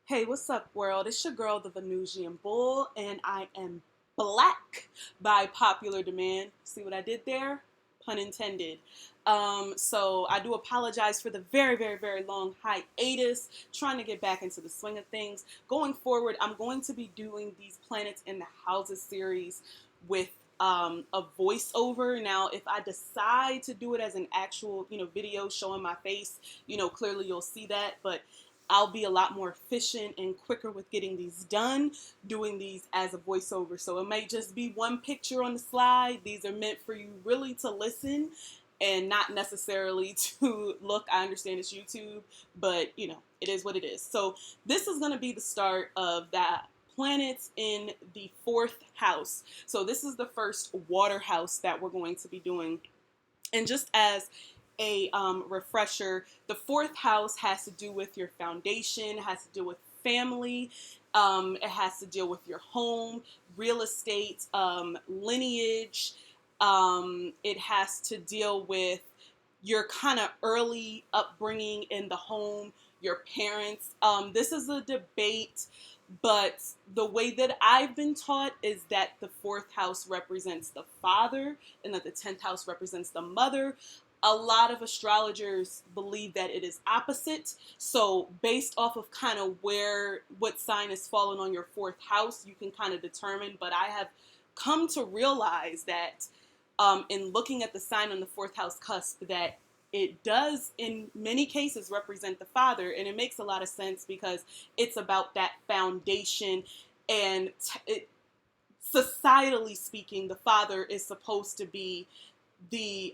Hey, what's up, world? It's your girl, the Venusian Bull, and I am black by popular demand. See what I did there? Pun intended. So I do apologize for the very, very, very long hiatus, trying to get back into the swing of things. Going forward, I'm going to be doing these Planets in the Houses series with a voiceover. Now, if I decide to do it as an actual, video showing my face, clearly you'll see that, but I'll be a lot more efficient and quicker with getting these done, doing these as a voiceover. So it may just be one picture on the slide. These are meant for you really to listen and not necessarily to look. I understand it's YouTube, but it is what it is. So this is going to be the start of that planets in the fourth house. So this is the first water house that we're going to be doing. And just as a refresher, the fourth house has to do with your foundation, has to do with family, it has to deal with your home, real estate, lineage. It has to deal with your kind of early upbringing in the home, your parents. This is a debate, but the way that I've been taught is that the fourth house represents the father and that the 10th house represents the mother. A lot of astrologers believe that it is opposite. So based off of kind of what sign is falling on your fourth house, you can kind of determine. But I have come to realize that in looking at the sign on the fourth house cusp, that it does in many cases represent the father, and it makes a lot of sense because it's about that foundation. And societally speaking, the father is supposed to be the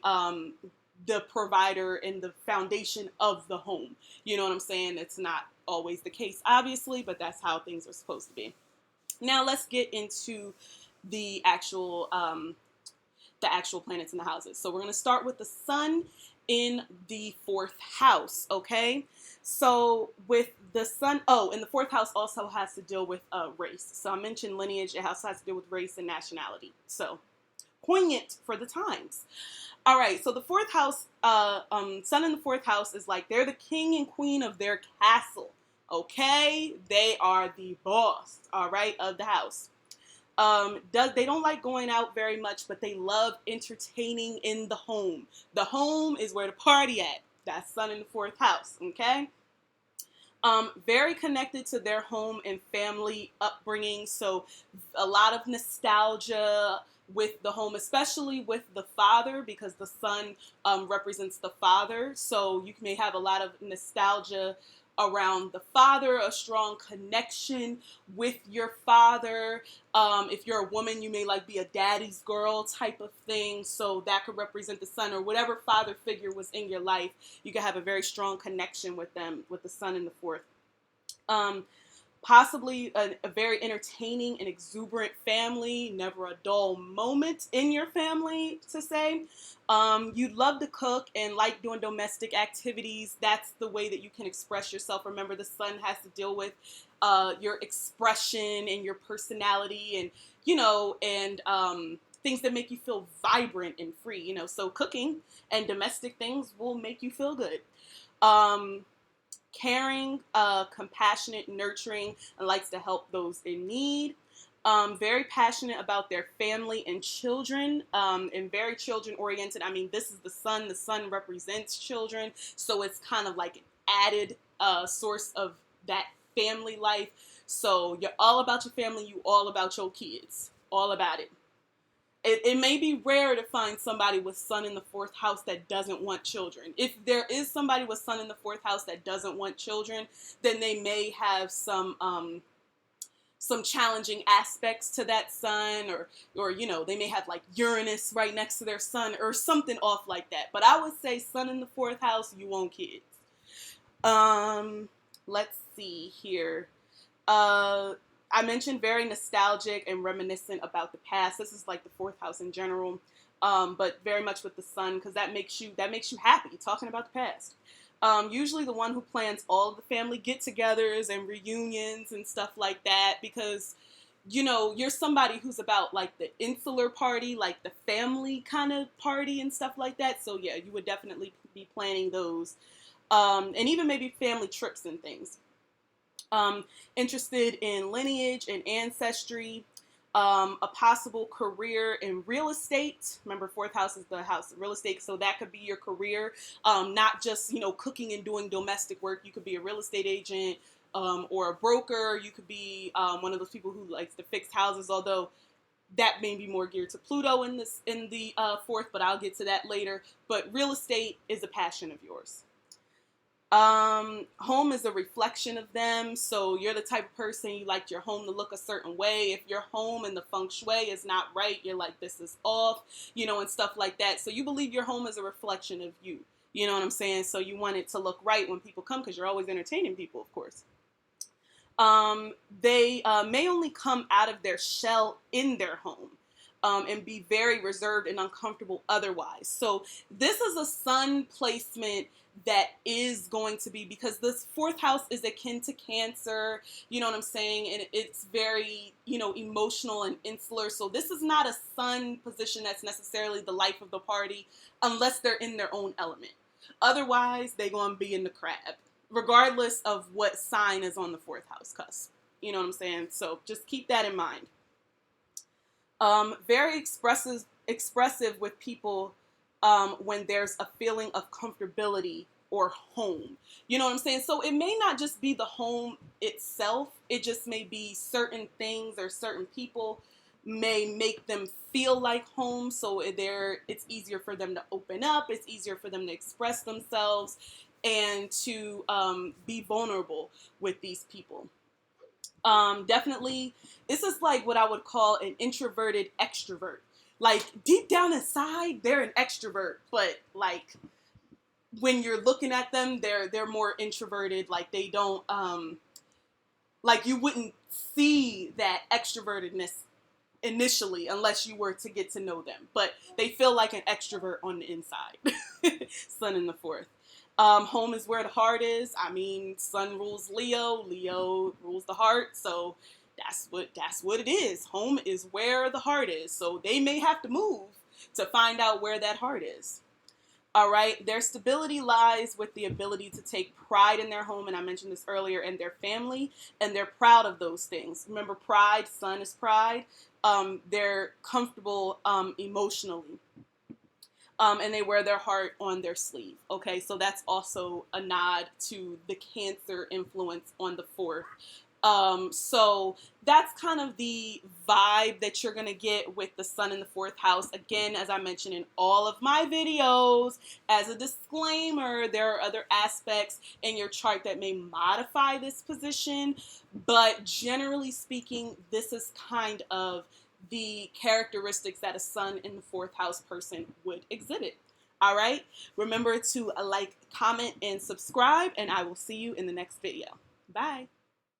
provider and the foundation of the home. You know what I'm saying? It's not always the case, obviously, but that's how things are supposed to be. Now let's get into the actual planets in the houses. So we're going to start with the sun in the fourth house, okay? So with the sun, and the fourth house also has to deal with race. So I mentioned lineage, it also has to deal with race and nationality. So poignant for the times. All right, so the fourth house, sun in the fourth house is like they're the king and queen of their castle, okay? They are the boss, all right, of the house. They don't like going out very much, but they love entertaining in the home. The home is where the party at. That's sun in the fourth house, okay? Very connected to their home and family upbringing, so a lot of nostalgia with the home, especially with the father, because the sun represents the father. So you may have a lot of nostalgia around the father, a strong connection with your father. If you're a woman, you may like be a daddy's girl type of thing. So that could represent the sun or whatever father figure was in your life. You could have a very strong connection with them, with the sun in the fourth. Um, Possibly a very entertaining and exuberant family, never a dull moment in your family, to say. You love to cook and like doing domestic activities. That's the way that you can express yourself. Remember, the sun has to deal with your expression and your personality and, things that make you feel vibrant and free, So cooking and domestic things will make you feel good. Um, Caring, compassionate, nurturing, and likes to help those in need. Very passionate about their family and children, and very children oriented. I mean, this is the sun. The sun represents children, so it's kind of like an added source of that family life. So you're all about your family. You all about your kids. All about it. It may be rare to find somebody with sun in the fourth house that doesn't want children. If there is somebody with sun in the fourth house that doesn't want children, then they may have some challenging aspects to that sun, or they may have like Uranus right next to their sun or something off like that. But I would say sun in the fourth house, you want kids. Let's see here. I mentioned very nostalgic and reminiscent about the past. This is like the fourth house in general, but very much with the sun, because that makes you happy talking about the past. Usually the one who plans all of the family get-togethers and reunions and stuff like that, because you're somebody who's about like the insular party, like the family kind of party and stuff like that. So yeah, you would definitely be planning those, and even maybe family trips and things. Interested in lineage and ancestry, a possible career in real estate. Remember, fourth house is the house of real estate, so that could be your career. Not just, cooking and doing domestic work. You could be a real estate agent, or a broker. You could be one of those people who likes to fix houses, although that may be more geared to Pluto in the fourth, but I'll get to that later. But real estate is a passion of yours. Home is a reflection of them. So you're the type of person, you like your home to look a certain way. If your home and the feng shui is not right, you're like, this is off, and stuff like that. So you believe your home is a reflection of you. You know what I'm saying? So you want it to look right when people come, because you're always entertaining people, of course. They may only come out of their shell in their home. And be very reserved and uncomfortable otherwise. So this is a sun placement that is going to be, because this fourth house is akin to Cancer, you know what I'm saying? And it's very, emotional and insular. So this is not a sun position that's necessarily the life of the party unless they're in their own element. Otherwise, they're going to be in the crab, regardless of what sign is on the fourth house cusp. You know what I'm saying? So just keep that in mind. Very expressive with people when there's a feeling of comfortability or home. You know what I'm saying? So it may not just be the home itself. It just may be certain things or certain people may make them feel like home. So it's easier for them to open up. It's easier for them to express themselves and to be vulnerable with these people. Definitely, this is like what I would call an introverted extrovert. Like deep down inside, they're an extrovert, but like when you're looking at them, they're more introverted. Like they don't, like you wouldn't see that extrovertedness initially unless you were to get to know them. But they feel like an extrovert on the inside. Sun in the fourth. Home is where the heart is. I mean, Sun rules Leo. Leo rules the heart. So that's what it is. Home is where the heart is. So they may have to move to find out where that heart is. All right. Their stability lies with the ability to take pride in their home. And I mentioned this earlier, and their family, and they're proud of those things. Remember, pride, Sun is pride. They're comfortable emotionally. And they wear their heart on their sleeve. Okay, so that's also a nod to the Cancer influence on the fourth. So that's kind of the vibe that you're going to get with the Sun in the fourth house. Again, as I mentioned in all of my videos, as a disclaimer, there are other aspects in your chart that may modify this position. But generally speaking, this is kind of the characteristics that a Sun in the fourth house person would exhibit. All right. Remember to like, comment, and subscribe, and I will see you in the next video. Bye.